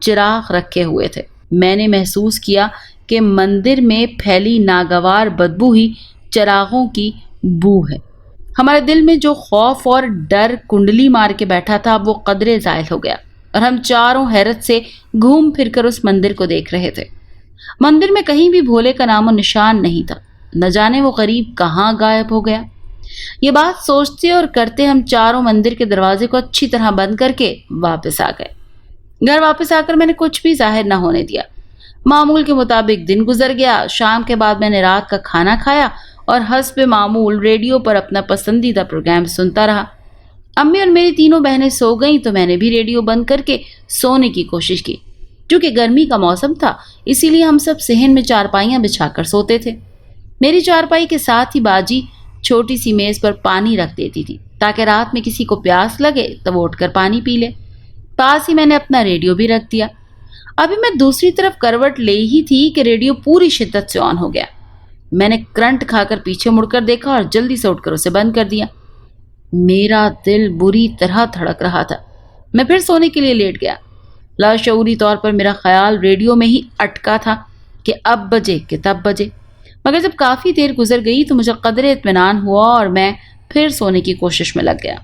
چراغ رکھے ہوئے تھے۔ میں نے محسوس کیا کہ مندر میں پھیلی ناگوار بدبو ہی چراغوں کی بو ہے۔ ہمارے دل میں جو خوف اور ڈر کنڈلی مار کے بیٹھا تھا اب وہ قدرے زائل ہو گیا، اور ہم چاروں حیرت سے گھوم پھر کر اس مندر کو دیکھ رہے تھے۔ مندر میں کہیں بھی بھولے کا نام و نشان نہیں تھا، نہ جانے وہ غریب کہاں غائب ہو گیا۔ یہ بات سوچتے اور کرتے ہم چاروں مندر کے دروازے کو اچھی طرح بند کر کے واپس آ گئے۔ گھر واپس آ کر میں نے کچھ بھی ظاہر نہ ہونے دیا۔ معمول کے مطابق دن گزر گیا۔ شام کے بعد میں نے رات کا کھانا کھایا اور حسب معمول ریڈیو پر اپنا پسندیدہ پروگرام سنتا رہا۔ امی اور میری تینوں بہنیں سو گئیں تو میں نے بھی ریڈیو بند کر کے سونے کی کوشش کی۔ چونکہ گرمی کا موسم تھا اسی لیے ہم سب صحن میں چارپائیاں بچھا کر سوتے تھے۔ میری چارپائی کے ساتھ ہی باجی چھوٹی سی میز پر پانی رکھ دیتی تھی تاکہ رات میں کسی کو پیاس لگے تو وہ اٹھ کر پانی پی لے۔ پاس ہی میں نے اپنا ریڈیو بھی رکھ دیا۔ ابھی میں دوسری طرف کروٹ لے ہی تھی کہ ریڈیو پوری شدت سے آن ہو گیا۔ میں نے کرنٹ کھا کر پیچھے مڑ کر دیکھا اور جلدی سے اٹھ کر اسے بند کر دیا۔ میرا دل بری طرح دھڑک رہا تھا۔ میں پھر سونے کے لیے لیٹ گیا۔ لاشعوری طور پر میرا خیال ریڈیو میں ہی اٹکا تھا کہ اب بجے کہ تب بجے، مگر جب کافی دیر گزر گئی تو مجھے قدرے اطمینان ہوا اور میں پھر سونے کی کوشش میں لگ گیا۔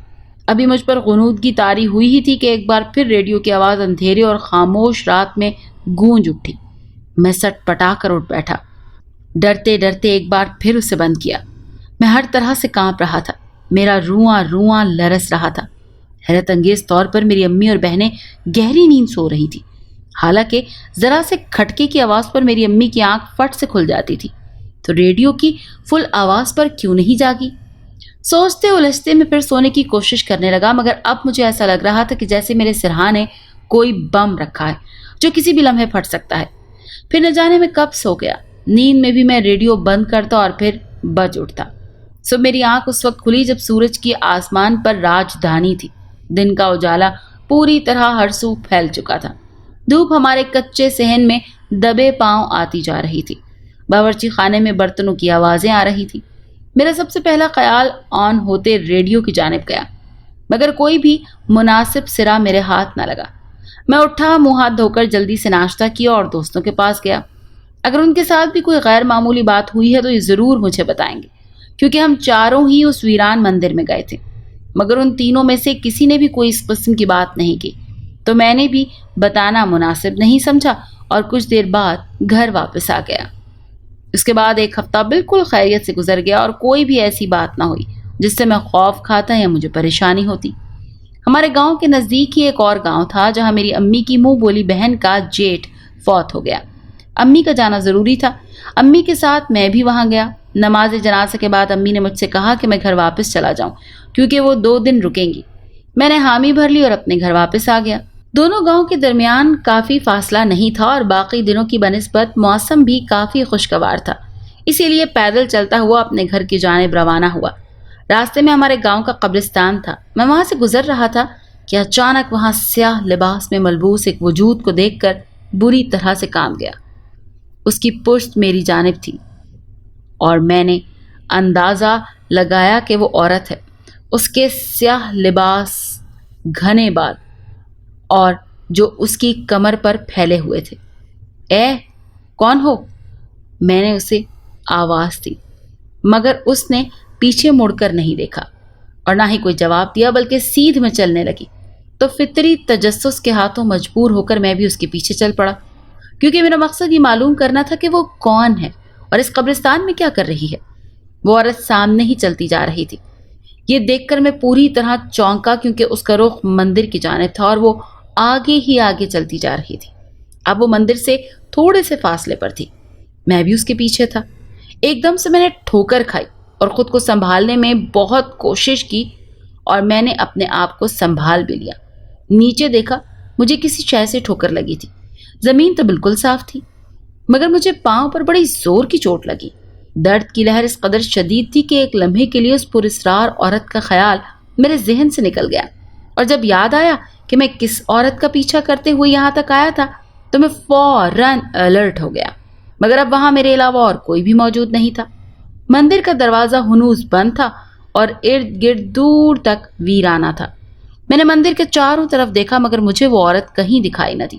ابھی مجھ پر غنودگی طاری ہوئی ہی تھی کہ ایک بار پھر ریڈیو کی آواز اندھیرے اور خاموش رات میں گونج اٹھی۔ میں سٹ پٹا کر اٹھ بیٹھا، ڈرتے ڈرتے ایک بار پھر اسے بند کیا۔ میں ہر طرح سے کانپ رہا تھا، میرا رواں رواں لرز رہا تھا۔ حیرت انگیز طور پر میری امی اور بہنیں گہری نیند سو رہی تھی، حالانکہ ذرا سے کھٹکے کی آواز پر میری امی کی آنکھ فٹ سے کھل جاتی تھی، تو ریڈیو کی فل آواز پر کیوں نہیں جاگی؟ سوچتے الجھتے میں پھر سونے کی کوشش کرنے لگا، مگر اب مجھے ایسا لگ رہا تھا کہ جیسے میرے سرہانے کوئی بم رکھا ہے جو کسی بھی لمحے پھٹ سکتا ہے۔ پھر نہ جانے میں کب سو گیا۔ نیند میں بھی میں ریڈیو بند کرتا اور پھر بج اٹھتا۔ سو میری آنکھ اس وقت کھلی جب سورج کی آسمان پر راجدھانی تھی۔ دن کا اجالا پوری طرح ہر سو پھیل چکا تھا۔ دھوپ ہمارے کچے صحن میں دبے پاؤں آتی جا رہی تھی۔ باورچی خانے میں برتنوں کی آوازیں آ رہی تھی۔ میرا سب سے پہلا خیال آن ہوتے ریڈیو کی جانب گیا، مگر کوئی بھی مناسب سرا میرے ہاتھ نہ لگا۔ میں اٹھا، منہ ہاتھ دھو کر جلدی سے ناشتہ کیا اور دوستوں کے پاس گیا۔ اگر ان کے ساتھ بھی کوئی غیر معمولی بات ہوئی ہے تو یہ ضرور مجھے بتائیں گے، کیونکہ ہم چاروں ہی اس ویران مندر میں گئے تھے، مگر ان تینوں میں سے کسی نے بھی کوئی اس قسم کی بات نہیں کی، تو میں نے بھی بتانا مناسب نہیں سمجھا اور کچھ دیر بعد گھر واپس آ گیا۔ اس کے بعد ایک ہفتہ بالکل خیریت سے گزر گیا اور کوئی بھی ایسی بات نہ ہوئی جس سے میں خوف کھاتا یا مجھے پریشانی ہوتی۔ ہمارے گاؤں کے نزدیک ہی ایک اور گاؤں تھا جہاں میری امی کی منہ بولی بہن کا جیٹ فوت ہو گیا۔ امی کا جانا ضروری تھا۔ امی کے ساتھ میں بھی وہاں گیا۔ نماز جنازہ کے بعد امی نے مجھ سے کہا کہ میں گھر واپس چلا جاؤں کیونکہ وہ 2 دن رکیں گی۔ میں نے حامی بھر لی اور اپنے گھر واپس آ گیا۔ دونوں گاؤں کے درمیان کافی فاصلہ نہیں تھا اور باقی دنوں کی بنسبت موسم بھی کافی خوشگوار تھا، اسی لیے پیدل چلتا ہوا اپنے گھر کی جانب روانہ ہوا۔ راستے میں ہمارے گاؤں کا قبرستان تھا۔ میں وہاں سے گزر رہا تھا کہ اچانک وہاں سیاہ لباس میں ملبوس ایک وجود کو دیکھ کر بری طرح سے کانپ گیا۔ اس کی پشت میری جانب تھی اور میں نے اندازہ لگایا کہ وہ عورت ہے۔ اس کے سیاہ لباس، گھنے بال اور جو اس کی کمر پر پھیلے ہوئے تھے۔ اے کون ہو؟ میں نے اسے آواز دی، مگر اس نے پیچھے مڑ کر نہیں دیکھا اور نہ ہی کوئی جواب دیا، بلکہ سیدھ میں چلنے لگی۔ تو فطری تجسس کے ہاتھوں مجبور ہو کر میں بھی اس کے پیچھے چل پڑا، کیونکہ میرا مقصد یہ معلوم کرنا تھا کہ وہ کون ہے اور اس قبرستان میں کیا کر رہی ہے۔ وہ عورت سامنے ہی چلتی جا رہی تھی۔ یہ دیکھ کر میں پوری طرح چونکا، کیونکہ اس کا رخ مندر کی جانب تھا اور وہ آگے ہی آگے چلتی جا رہی تھی۔ اب وہ مندر سے تھوڑے سے فاصلے پر تھی، میں بھی اس کے پیچھے تھا۔ ایک دم سے میں نے ٹھوکر کھائی اور خود کو سنبھالنے میں بہت کوشش کی اور میں نے اپنے آپ کو سنبھال بھی لیا۔ نیچے دیکھا، مجھے کسی شے سے ٹھوکر لگی تھی۔ زمین تو بالکل صاف تھی، مگر مجھے پاؤں پر بڑی زور کی چوٹ لگی۔ درد کی لہر اس قدر شدید تھی کہ ایک لمحے کے لیے اس پراسرار عورت کا خیال میرے ذہن سے نکل گیا، اور جب یاد آیا کہ میں کس عورت کا پیچھا کرتے ہوئے یہاں تک آیا تھا تو میں فوراً الرٹ ہو گیا، مگر اب وہاں میرے علاوہ اور کوئی بھی موجود نہیں تھا۔ مندر کا دروازہ ہنوز بند تھا اور ارد گرد دور تک ویرانہ تھا۔ میں نے مندر کے چاروں طرف دیکھا، مگر مجھے وہ عورت کہیں دکھائی نہ دی۔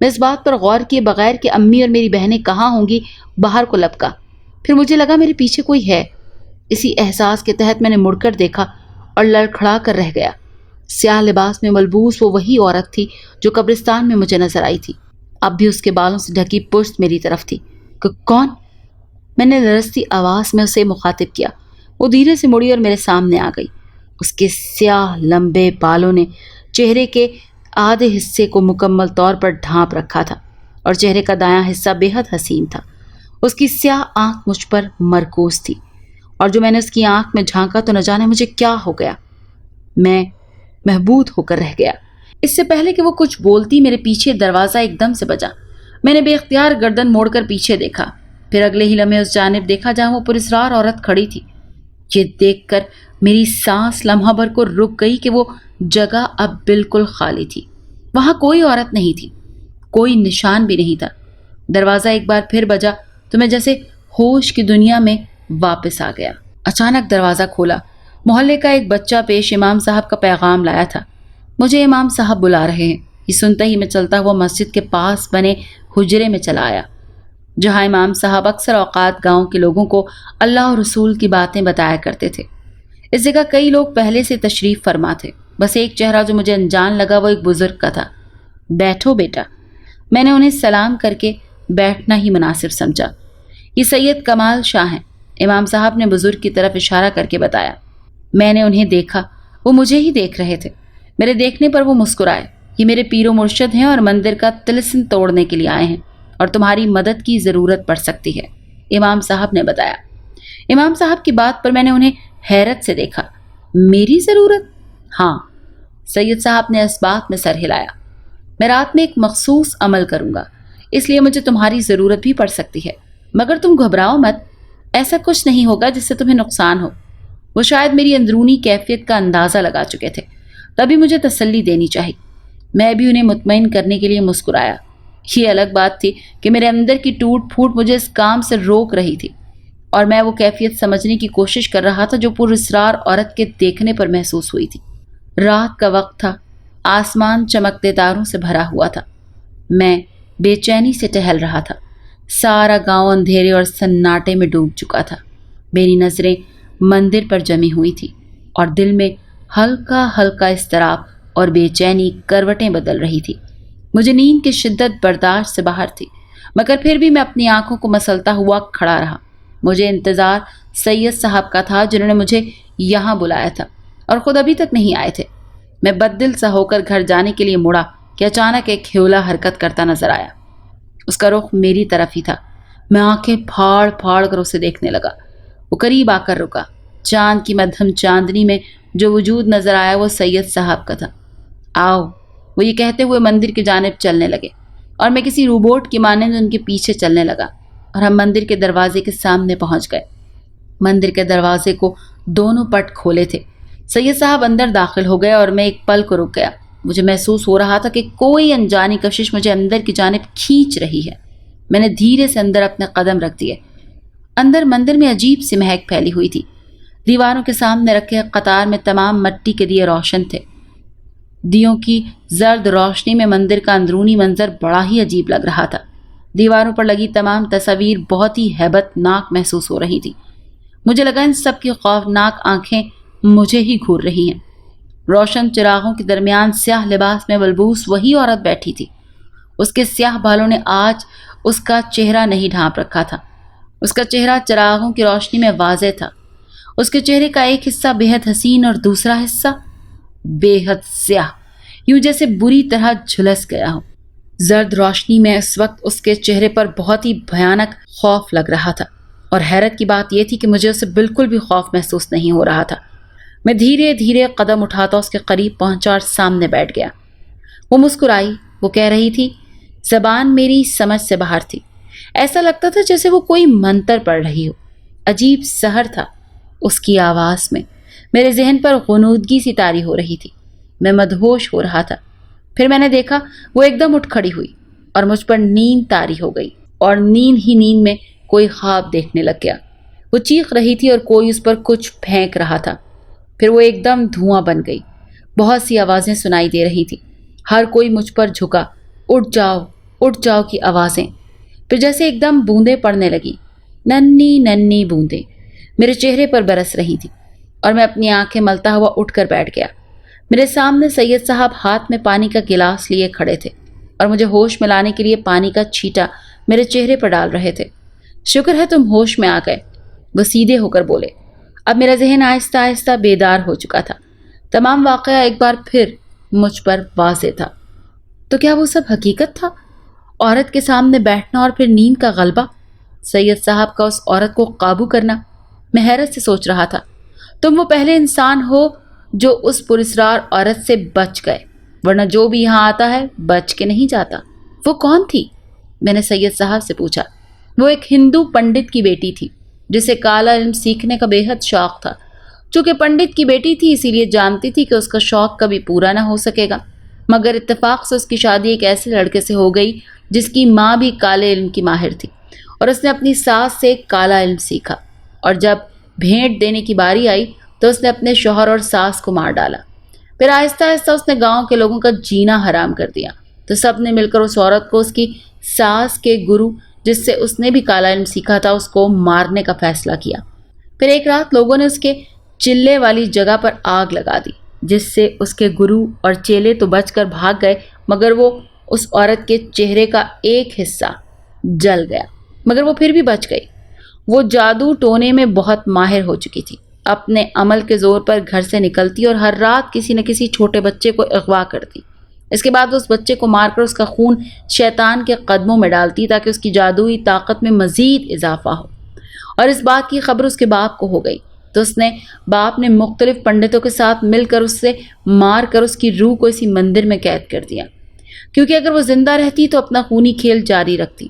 میں اس بات پر غور کیے بغیر کہ امی اور میری بہنیں کہاں ہوں گی باہر کو لپکا۔ پھر مجھے لگا میرے پیچھے کوئی ہے۔ اسی احساس کے تحت میں نے مڑ کر دیکھا اور لڑکھڑا کر رہ گیا۔ سیاہ لباس میں ملبوس وہ وہی عورت تھی جو قبرستان میں مجھے نظر آئی تھی۔ اب بھی اس کے بالوں سے ڈھکی پشت میری طرف تھی۔ کون؟ میں نے لرزتی آواز میں اسے مخاطب کیا۔ وہ دھیرے سے مڑی اور میرے سامنے آ گئی۔ اس کے سیاہ لمبے بالوں نے چہرے کے آدھے حصے کو مکمل طور پر ڈھانپ رکھا تھا اور چہرے کا دایاں حصہ بے حد حسین تھا۔ اس کی سیاہ آنکھ مجھ پر مرکوز تھی اور جو میں نے اس کی آنکھ میں جھانکا تو نہ جانے مجھے کیا ہو گیا۔ میں محبود ہو کر رہ گیا۔ اس سے پہلے کہ وہ کچھ بولتی میرے پیچھے دروازہ ایک دم سے بجا۔ میں نے بے اختیار گردن موڑ کر پیچھے دیکھا، پھر اگلے ہی لمحے اس جانب دیکھا جہاں وہ پراسرار عورت کھڑی تھی۔ یہ دیکھ کر میری سانس لمحہ بھر کو رک گئی کہ وہ جگہ اب بالکل خالی تھی۔ وہاں کوئی عورت نہیں تھی، کوئی نشان بھی نہیں تھا۔ دروازہ ایک بار پھر بجا تو میں جیسے ہوش کی دنیا میں واپس آ گیا۔ اچانک دروازہ کھولا۔ محلے کا ایک بچہ پیش امام صاحب کا پیغام لایا تھا۔ مجھے امام صاحب بلا رہے ہیں، یہ سنتے ہی میں چلتا ہوا مسجد کے پاس بنے حجرے میں چلا آیا، جہاں امام صاحب اکثر اوقات گاؤں کے لوگوں کو اللہ اور رسول کی باتیں بتایا کرتے تھے۔ اس جگہ کئی لوگ پہلے سے تشریف فرما تھے، بس ایک چہرہ جو مجھے انجان لگا وہ ایک بزرگ کا تھا۔ بیٹھو بیٹا۔ میں نے انہیں سلام کر کے بیٹھنا ہی مناسب سمجھا۔ یہ سید کمال شاہ ہیں، امام صاحب نے بزرگ کی طرف اشارہ کر کے بتایا۔ میں نے انہیں دیکھا، وہ مجھے ہی دیکھ رہے تھے۔ میرے دیکھنے پر وہ مسکرائے۔ یہ میرے پیر و مرشد ہیں اور مندر کا طلسم توڑنے کے لیے آئے ہیں اور تمہاری مدد کی ضرورت پڑ سکتی ہے، امام صاحب نے بتایا۔ امام صاحب کی بات پر میں نے انہیں حیرت سے دیکھا۔ میری ضرورت؟ ہاں، سید صاحب نے اس بات میں سر ہلایا۔ میں رات میں ایک مخصوص عمل کروں گا، اس لیے مجھے تمہاری ضرورت بھی پڑ سکتی ہے، مگر تم گھبراؤ مت، ایسا کچھ نہیں ہوگا جس سے تمہیں نقصان ہو۔ وہ شاید میری اندرونی کیفیت کا اندازہ لگا چکے تھے، تبھی مجھے تسلی دینی چاہی۔ میں بھی انہیں مطمئن کرنے کے لیے مسکرایا۔ یہ الگ بات تھی کہ میرے اندر کی ٹوٹ پھوٹ مجھے اس کام سے روک رہی تھی اور میں وہ کیفیت سمجھنے کی کوشش کر رہا تھا جو پر اسرار عورت کے دیکھنے پر محسوس ہوئی تھی۔ رات کا وقت تھا، آسمان چمکتے تاروں سے بھرا ہوا تھا۔ میں بے چینی سے ٹہل رہا تھا۔ سارا گاؤں اندھیرے اور سناٹے میں ڈوب چکا تھا۔ میری نظریں مندر پر جمی ہوئی تھی اور دل میں ہلکا ہلکا اضطراب اور بے چینی کروٹیں بدل رہی تھی۔ مجھے نیند کی شدت برداشت سے باہر تھی، مگر پھر بھی میں اپنی آنکھوں کو مسلتا ہوا کھڑا رہا۔ مجھے انتظار سید صاحب کا تھا جنہوں نے مجھے یہاں بلایا تھا اور خود ابھی تک نہیں آئے تھے۔ میں بددل سا ہو کر گھر جانے کے لیے مڑا کہ اچانک ایک ہیولا حرکت کرتا نظر آیا۔ اس کا رخ میری طرف ہی تھا۔ میں آنکھیں پھاڑ پھاڑ کر اسے دیکھنے لگا۔ وہ قریب آ کر رکا۔ چاند کی مدھم چاندنی میں جو وجود نظر آیا وہ سید صاحب کا تھا۔ آؤ، وہ یہ کہتے ہوئے مندر کی جانب چلنے لگے اور میں کسی روبوٹ کی مانند ان کے پیچھے چلنے لگا اور ہم مندر کے دروازے کے سامنے پہنچ گئے۔ مندر کے دروازے کو دونوں پٹ کھولے تھے۔ سید صاحب اندر داخل ہو گئے اور میں ایک پل کو رک گیا۔ مجھے محسوس ہو رہا تھا کہ کوئی انجانی کشش مجھے اندر کی جانب کھینچ رہی ہے۔ میں نے دھیرے سے اندر اپنے قدم رکھ دیے۔ اندر مندر میں عجیب سی مہک پھیلی ہوئی تھی۔ دیواروں کے سامنے رکھے قطار میں تمام مٹی کے دیے روشن تھے۔ دیوں کی زرد روشنی میں مندر کا اندرونی منظر بڑا ہی عجیب لگ رہا تھا۔ دیواروں پر لگی تمام تصاویر بہت ہی ہیبت ناک محسوس ہو رہی تھی۔ مجھے لگا ان سب کی خوفناک آنکھیں مجھے ہی گھور رہی ہیں۔ روشن چراغوں کے درمیان سیاہ لباس میں ملبوس وہی عورت بیٹھی تھی۔ اس کے سیاہ بالوں نے آج اس کا چہرہ نہیں ڈھانپ رکھا تھا۔ اس کا چہرہ چراغوں کی روشنی میں واضح تھا۔ اس کے چہرے کا ایک حصہ بے حد حسین اور دوسرا حصہ بے حد سیاہ، یوں جیسے بری طرح جھلس گیا ہو۔ زرد روشنی میں اس وقت اس کے چہرے پر بہت ہی بھیانک خوف لگ رہا تھا اور حیرت کی بات یہ تھی کہ مجھے اسے بالکل بھی خوف محسوس نہیں ہو رہا تھا۔ میں دھیرے دھیرے قدم اٹھاتا اس کے قریب پہنچا اور سامنے بیٹھ گیا۔ وہ مسکرائی۔ وہ کہہ رہی تھی، زبان میری سمجھ سے باہر تھی۔ ایسا لگتا تھا جیسے وہ کوئی منتر پڑھ رہی ہو۔ عجیب سحر تھا اس کی آواز میں۔ میرے ذہن پر غنودگی سی طاری ہو رہی تھی۔ میں مدہوش ہو رہا تھا۔ پھر میں نے دیکھا وہ ایک دم اٹھ کھڑی ہوئی اور مجھ پر نیند طاری ہو گئی اور نیند ہی نیند میں کوئی خواب دیکھنے لگ گیا۔ وہ چیخ رہی تھی اور کوئی اس پر کچھ پھینک رہا تھا۔ پھر وہ ایک دم دھواں بن گئی۔ بہت سی آوازیں سنائی دے رہی تھی۔ ہر کوئی مجھ پر جھکا۔ اٹھ جاؤ، اٹھ جاؤ کی آوازیں، پھر جیسے ایک دم بوندیں پڑنے لگی، ننھی ننھی بوندیں میرے چہرے پر برس رہی تھی، اور میں اپنی آنکھیں ملتا ہوا اٹھ کر بیٹھ گیا۔ میرے سامنے سید صاحب ہاتھ میں پانی کا گلاس لیے کھڑے تھے اور مجھے ہوش میں لانے کے لیے پانی کا چھینٹا میرے چہرے پر ڈال رہے تھے۔ شکر ہے تم ہوش میں آ گئے، وہ سیدھے ہو کر بولے۔ اب میرا ذہن آہستہ آہستہ بیدار ہو چکا تھا۔ تمام واقعہ ایک بار پھر مجھ پر واضح تھا۔ تو کیا وہ سب حقیقت تھا؟ عورت کے سامنے بیٹھنا اور پھر نیند کا غلبہ، سید صاحب کا اس عورت کو قابو کرنا۔ میں حیرت سے سوچ رہا تھا، تم وہ پہلے انسان ہو جو اس پراسرار عورت سے بچ گئے، ورنہ جو بھی یہاں آتا ہے بچ کے نہیں جاتا۔ وہ کون تھی؟ میں نے سید صاحب سے پوچھا۔ وہ ایک ہندو پنڈت کی بیٹی تھی جسے کالا علم سیکھنے کا بے حد شوق تھا۔ چونکہ پنڈت کی بیٹی تھی اسی لیے جانتی تھی کہ اس کا شوق کبھی پورا نہ ہو سکے گا، مگر اتفاق سے اس کی شادی ایک ایسے لڑکے سے ہو گئی جس کی ماں بھی کالے علم کی ماہر تھی، اور اس نے اپنی ساس سے کالا علم سیکھا، اور جب بھیٹ دینے کی باری آئی تو اس نے اپنے شوہر اور ساس کو مار ڈالا۔ پھر آہستہ آہستہ اس نے گاؤں کے لوگوں کا جینا حرام کر دیا، تو سب نے مل کر اس عورت کو اس کی ساس کے گرو جس سے اس نے بھی کالا علم سیکھا تھا اس کو مارنے کا فیصلہ کیا۔ پھر ایک رات لوگوں نے اس کے چلے والی جگہ پر آگ لگا دی، جس سے اس کے گرو اور چیلے تو بچ کر بھاگ گئے، مگر وہ اس عورت کے چہرے کا ایک حصہ جل گیا، مگر وہ پھر بھی بچ گئی۔ وہ جادو ٹونے میں بہت ماہر ہو چکی تھی، اپنے عمل کے زور پر گھر سے نکلتی اور ہر رات کسی نہ کسی چھوٹے بچے کو اغوا کرتی۔ اس کے بعد اس بچے کو مار کر اس کا خون شیطان کے قدموں میں ڈالتی تاکہ اس کی جادوئی طاقت میں مزید اضافہ ہو۔ اور اس بات کی خبر اس کے باپ کو ہو گئی تو باپ نے مختلف پنڈتوں کے ساتھ مل کر اس سے مار کر اس کی روح کو اسی مندر میں قید کر دیا، کیونکہ اگر وہ زندہ رہتی تو اپنا خونی کھیل جاری رکھتی۔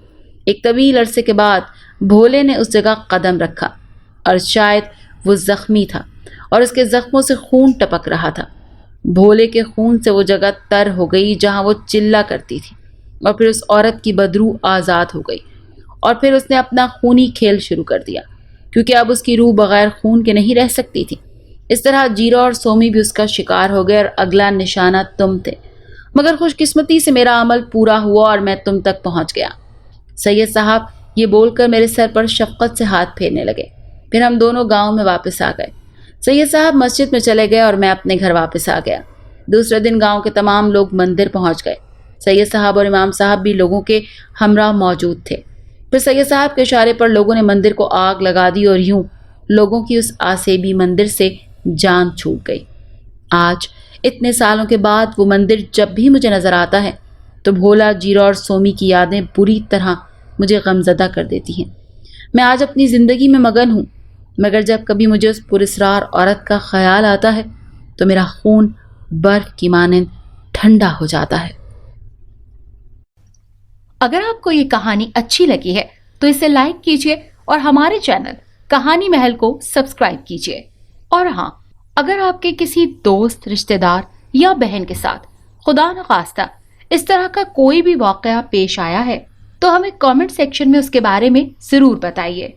ایک طویل عرصے کے بعد بھولے نے اس جگہ قدم رکھا، اور شاید وہ زخمی تھا اور اس کے زخموں سے خون ٹپک رہا تھا۔ بھولے کے خون سے وہ جگہ تر ہو گئی جہاں وہ چلا کرتی تھی، اور پھر اس عورت کی بدروح آزاد ہو گئی، اور پھر اس نے اپنا خونی کھیل شروع کر دیا، کیونکہ اب اس کی روح بغیر خون کے نہیں رہ سکتی تھی۔ اس طرح جیرو اور سومی بھی اس کا شکار ہو گئے، اور اگلا نشانہ تم تھے، مگر خوش قسمتی سے میرا عمل پورا ہوا اور میں تم تک پہنچ گیا۔ سید صاحب یہ بول کر میرے سر پر شفقت سے ہاتھ پھیرنے لگے۔ پھر ہم دونوں گاؤں میں واپس آ گئے۔ سید صاحب مسجد میں چلے گئے اور میں اپنے گھر واپس آ گیا۔ دوسرے دن گاؤں کے تمام لوگ مندر پہنچ گئے۔ سید صاحب اور امام صاحب بھی لوگوں کے ہمراہ موجود تھے۔ پھر سید صاحب کے اشارے پر لوگوں نے مندر کو آگ لگا دی، اور یوں لوگوں کی اس آسیبی مندر سے جان چھوٹ گئی۔ آج اتنے سالوں کے بعد وہ مندر جب بھی مجھے نظر آتا ہے تو بھولا، جیرو اور سومی کی یادیں بری طرح مجھے غمزدہ کر دیتی ہیں۔ میں آج اپنی زندگی میں مگن ہوں، مگر جب کبھی مجھے اس پراسرار عورت کا خیال آتا ہے تو میرا خون برف کی مانند ٹھنڈا ہو جاتا ہے۔ اگر آپ کو یہ کہانی اچھی لگی ہے تو اسے لائک کیجیے اور ہمارے چینل کہانی محل کو سبسکرائب کیجیے۔ اور ہاں، اگر آپ کے کسی دوست، رشتہ دار یا بہن کے ساتھ خدا نخواستہ اس طرح کا کوئی بھی واقعہ پیش آیا ہے تو ہمیں کامنٹ سیکشن میں اس کے بارے میں ضرور بتائیے۔